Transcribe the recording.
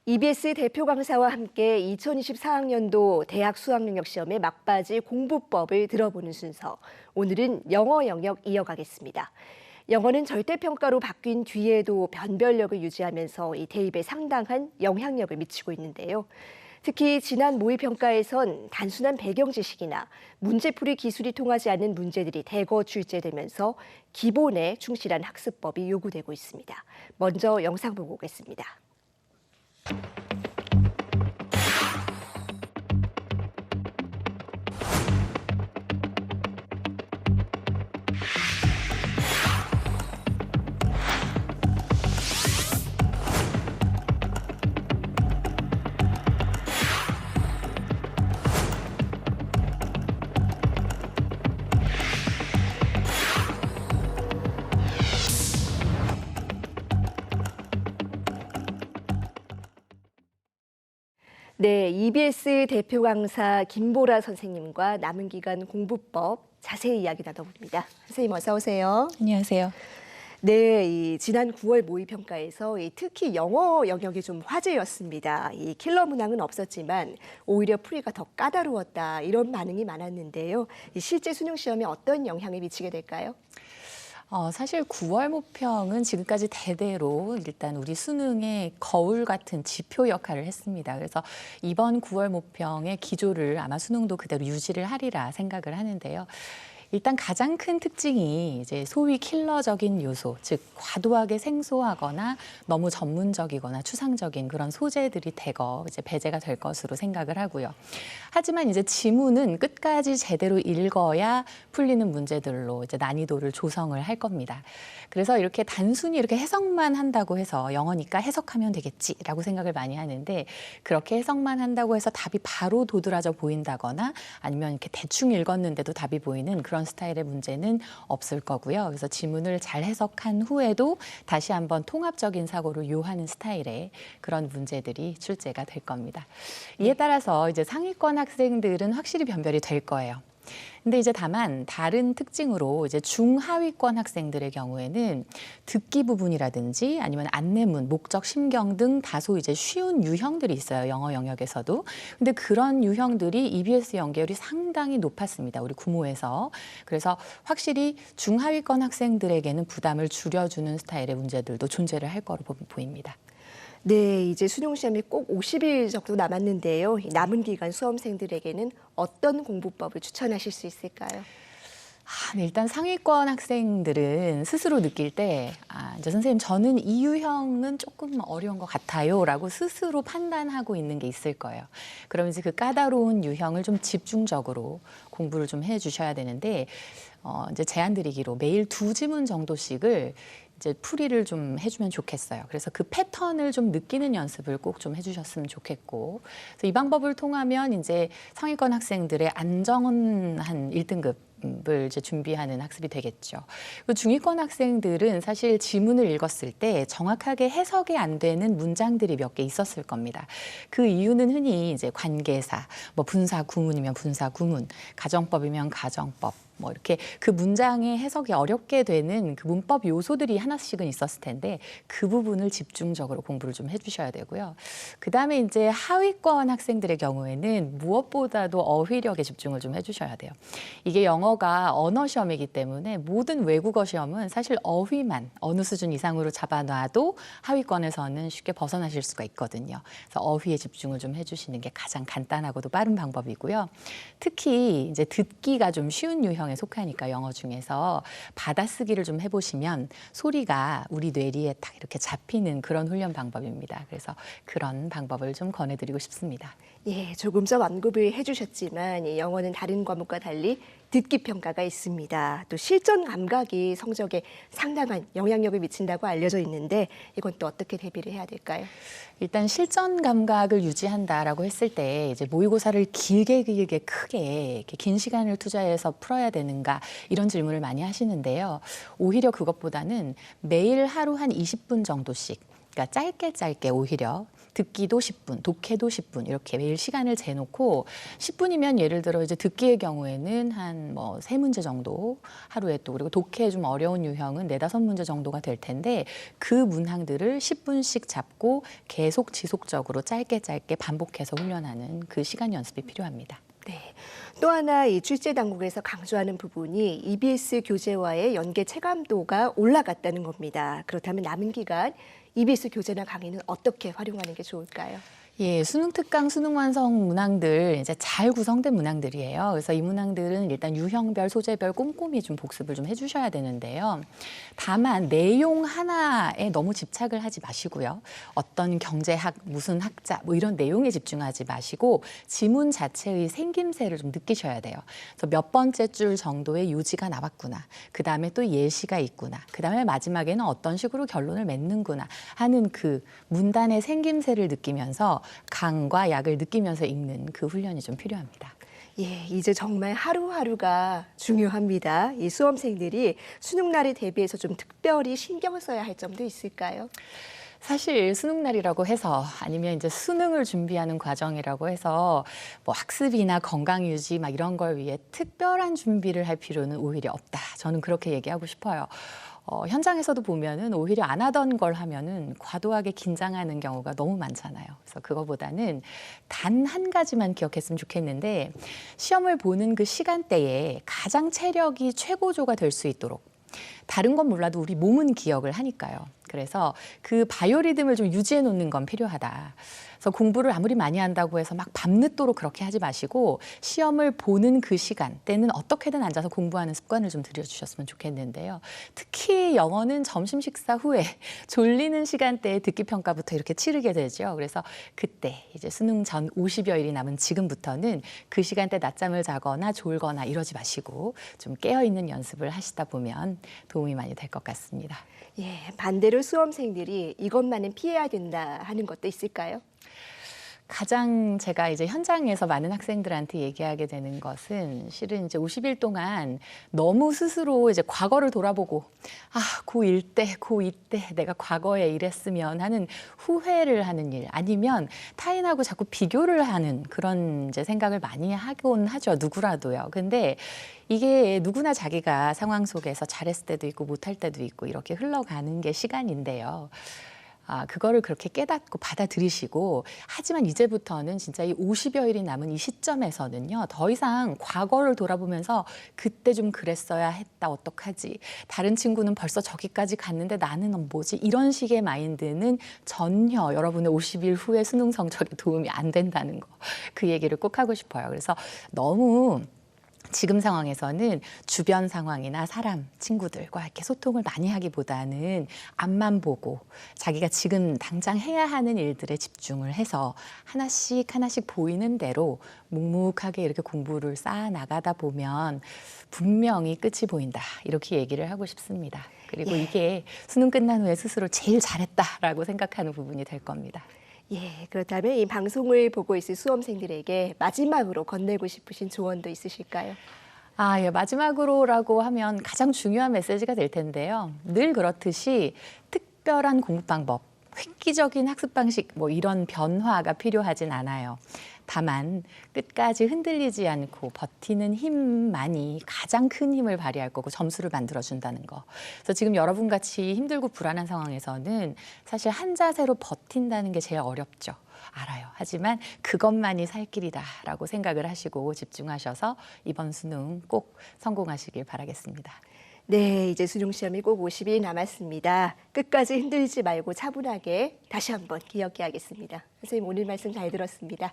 EBS 대표 강사와 함께 2024학년도 대학 수학능력시험의 막바지 공부법을 들어보는 순서. 오늘은 영어 영역 이어가겠습니다. 영어는 절대평가로 바뀐 뒤에도 변별력을 유지하면서 이 대입에 상당한 영향력을 미치고 있는데요. 특히 지난 모의평가에선 단순한 배경 지식이나 문제풀이 기술이 통하지 않는 문제들이 대거 출제되면서 기본에 충실한 학습법이 요구되고 있습니다. 먼저 영상 보고 오겠습니다. 네, EBS 대표 강사 김보라 선생님과 남은 기간 공부법 자세히 이야기 나눠봅니다. 선생님 어서 오세요. 안녕하세요. 네, 지난 9월 모의평가에서 특히 영어 영역이 좀 화제였습니다. 이 킬러 문항은 없었지만 오히려 풀이가 더 까다로웠다 이런 반응이 많았는데요. 실제 수능 시험에 어떤 영향을 미치게 될까요? 사실 9월 모평은 지금까지 대대로 일단 우리 수능의 거울 같은 지표 역할을 했습니다. 그래서 이번 9월 모평의 기조를 아마 수능도 그대로 유지를 하리라 생각을 하는데요. 일단 가장 큰 특징이 이제 소위 킬러적인 요소, 즉 과도하게 생소하거나 너무 전문적이거나 추상적인 그런 소재들이 대거 이제 배제가 될 것으로 생각을 하고요. 하지만 이제 지문은 끝까지 제대로 읽어야 풀리는 문제들로 이제 난이도를 조성을 할 겁니다. 그래서 이렇게 단순히 이렇게 해석만 한다고 해서 영어니까 해석하면 되겠지라고 생각을 많이 하는데 그렇게 해석만 한다고 해서 답이 바로 도드라져 보인다거나 아니면 이렇게 대충 읽었는데도 답이 보이는 그런 스타일의 문제는 없을 거고요. 그래서 지문을 잘 해석한 후에도 다시 한번 통합적인 사고를 요하는 스타일의 그런 문제들이 출제가 될 겁니다. 이에 따라서 이제 상위권 학생들은 확실히 변별이 될 거예요. 근데 이제 다만 다른 특징으로 이제 중하위권 학생들의 경우에는 듣기 부분이라든지 아니면 안내문, 목적, 심경 등 다소 이제 쉬운 유형들이 있어요. 영어 영역에서도. 근데 그런 유형들이 EBS 연계율이 상당히 높았습니다. 우리 구모에서. 그래서 확실히 중하위권 학생들에게는 부담을 줄여주는 스타일의 문제들도 존재를 할 거로 보입니다. 네, 이제 수능 시험이 꼭 50일 정도 남았는데요. 남은 기간 수험생들에게는 어떤 공부법을 추천하실 수 있을까요? 일단 상위권 학생들은 스스로 느낄 때 이제 선생님 저는 이 유형은 조금 어려운 것 같아요라고 스스로 판단하고 있는 게 있을 거예요. 그러면 이제 그 까다로운 유형을 좀 집중적으로 공부를 좀 해주셔야 되는데 이제 제안 드리기로 매일 2지문 정도씩을 이제 풀이를 좀 해주면 좋겠어요. 그래서 그 패턴을 좀 느끼는 연습을 꼭 좀 해주셨으면 좋겠고, 그래서 이 방법을 통하면 이제 상위권 학생들의 안정한 1등급 을 이제 준비하는 학습이 되겠죠. 중위권 학생들은 사실 지문을 읽었을 때 정확하게 해석이 안 되는 문장들이 몇 개 있었을 겁니다. 그 이유는 흔히 이제 관계사, 뭐 분사 구문이면 분사 구문, 가정법이면 가정법, 뭐 이렇게 그 문장의 해석이 어렵게 되는 그 문법 요소들이 하나씩은 있었을 텐데 그 부분을 집중적으로 공부를 좀 해주셔야 되고요. 그 다음에 이제 하위권 학생들의 경우에는 무엇보다도 어휘력에 집중을 좀 해주셔야 돼요. 이게 영어가 언어 시험이기 때문에 모든 외국어 시험은 사실 어휘만 어느 수준 이상으로 잡아놔도 하위권에서는 쉽게 벗어나실 수가 있거든요. 그래서 어휘에 집중을 좀 해주시는 게 가장 간단하고도 빠른 방법이고요. 특히 이제 듣기가 좀 쉬운 유형에 속하니까 영어 중에서 받아쓰기를 좀 해보시면 소리가 우리 뇌리에 딱 이렇게 잡히는 그런 훈련 방법입니다. 그래서 그런 방법을 좀 권해드리고 싶습니다. 예, 조금 전 언급을 해주셨지만 이 영어는 다른 과목과 달리 듣기 평가가 있습니다. 또 실전 감각이 성적에 상당한 영향력을 미친다고 알려져 있는데 이건 또 어떻게 대비를 해야 될까요? 일단 실전 감각을 유지한다라고 했을 때 이제 모의고사를 길게 크게 이렇게 긴 시간을 투자해서 풀어야 되는가 이런 질문을 많이 하시는데요. 오히려 그것보다는 매일 하루 한 20분 정도씩 그러니까 짧게 오히려 듣기도 10분, 독해도 10분 이렇게 매일 시간을 재놓고 10분이면 예를 들어 이제 듣기의 경우에는 한 뭐 3문제 정도 하루에 또 그리고 독해 좀 어려운 유형은 4-5문제 정도가 될 텐데 그 문항들을 10분씩 잡고 계속 지속적으로 짧게 반복해서 훈련하는 그 시간 연습이 필요합니다. 네. 또 하나 이 출제 당국에서 강조하는 부분이 EBS 교재와의 연계 체감도가 올라갔다는 겁니다. 그렇다면 남은 기간 EBS 교재나 강의는 어떻게 활용하는 게 좋을까요? 예, 수능 특강, 수능 완성 문항들 이제 잘 구성된 문항들이에요. 그래서 이 문항들은 일단 유형별, 소재별 꼼꼼히 좀 복습을 좀 해주셔야 되는데요. 다만 내용 하나에 너무 집착을 하지 마시고요. 어떤 경제학, 무슨 학자 뭐 이런 내용에 집중하지 마시고 지문 자체의 생김새를 좀 느끼셔야 돼요. 그래서 몇 번째 줄 정도의 요지가 나왔구나. 그 다음에 또 예시가 있구나. 그 다음에 마지막에는 어떤 식으로 결론을 맺는구나 하는 그 문단의 생김새를 느끼면서 강과 약을 느끼면서 읽는 그 훈련이 좀 필요합니다. 예, 이제 정말 하루하루가 중요합니다. 이 수험생들이 수능 날에 대비해서 좀 특별히 신경 써야 할 점도 있을까요? 사실 수능 날이라고 해서 아니면 이제 수능을 준비하는 과정이라고 해서 뭐 학습이나 건강 유지 막 이런 걸 위해 특별한 준비를 할 필요는 오히려 없다. 저는 그렇게 얘기하고 싶어요. 현장에서도 보면은 오히려 안 하던 걸 하면은 과도하게 긴장하는 경우가 너무 많잖아요. 그래서 그거보다는 단 한 가지만 기억했으면 좋겠는데 시험을 보는 그 시간대에 가장 체력이 최고조가 될 수 있도록 다른 건 몰라도 우리 몸은 기억을 하니까요. 그래서 그 바이오리듬을 좀 유지해 놓는 건 필요하다. 그래서 공부를 아무리 많이 한다고 해서 막 밤늦도록 그렇게 하지 마시고 시험을 보는 그 시간 때는 어떻게든 앉아서 공부하는 습관을 좀 들여주셨으면 좋겠는데요. 특히 영어는 점심 식사 후에 졸리는 시간대에 듣기 평가부터 이렇게 치르게 되죠. 그래서 그때 이제 수능 전 50여일이 남은 지금부터는 그 시간대 낮잠을 자거나 졸거나 이러지 마시고 좀 깨어있는 연습을 하시다 보면 도움이 많이 될 것 같습니다. 예, 반대로 수험생들이 이것만은 피해야 된다 하는 것도 있을까요? 가장 제가 이제 현장에서 많은 학생들한테 얘기하게 되는 것은 실은 이제 50일 동안 너무 스스로 이제 과거를 돌아보고 고1 때, 고2 때 내가 과거에 이랬으면 하는 후회를 하는 일 아니면 타인하고 자꾸 비교를 하는 그런 이제 생각을 많이 하곤 하죠. 누구라도요. 근데 이게 누구나 자기가 상황 속에서 잘했을 때도 있고 못할 때도 있고 이렇게 흘러가는 게 시간인데요. 그거를 그렇게 깨닫고 받아들이시고 하지만 이제부터는 진짜 이 50여일이 남은 이 시점에서는요. 더 이상 과거를 돌아보면서 그때 좀 그랬어야 했다 어떡하지. 다른 친구는 벌써 저기까지 갔는데 나는 뭐지. 이런 식의 마인드는 전혀 여러분의 50일 후에 수능 성적에 도움이 안 된다는 거. 그 얘기를 꼭 하고 싶어요. 그래서 너무 지금 상황에서는 주변 상황이나 사람, 친구들과 이렇게 소통을 많이 하기보다는 앞만 보고 자기가 지금 당장 해야 하는 일들에 집중을 해서 하나씩 보이는 대로 묵묵하게 이렇게 공부를 쌓아 나가다 보면 분명히 끝이 보인다. 이렇게 얘기를 하고 싶습니다. 그리고 이게 수능 끝난 후에 스스로 제일 잘했다라고 생각하는 부분이 될 겁니다. 예, 그렇다면 이 방송을 보고 있을 수험생들에게 마지막으로 건네고 싶으신 조언도 있으실까요? 예, 마지막으로라고 하면 가장 중요한 메시지가 될 텐데요. 늘 그렇듯이 특별한 공부 방법, 획기적인 학습 방식 뭐 이런 변화가 필요하진 않아요. 다만 끝까지 흔들리지 않고 버티는 힘만이 가장 큰 힘을 발휘할 거고 점수를 만들어준다는 거. 그래서 지금 여러분 같이 힘들고 불안한 상황에서는 사실 한 자세로 버틴다는 게 제일 어렵죠. 알아요. 하지만 그것만이 살 길이다라고 생각을 하시고 집중하셔서 이번 수능 꼭 성공하시길 바라겠습니다. 네, 이제 수능 시험이 꼭 50일 남았습니다. 끝까지 흔들리지 말고 차분하게 다시 한번 기억해야겠습니다. 선생님 오늘 말씀 잘 들었습니다.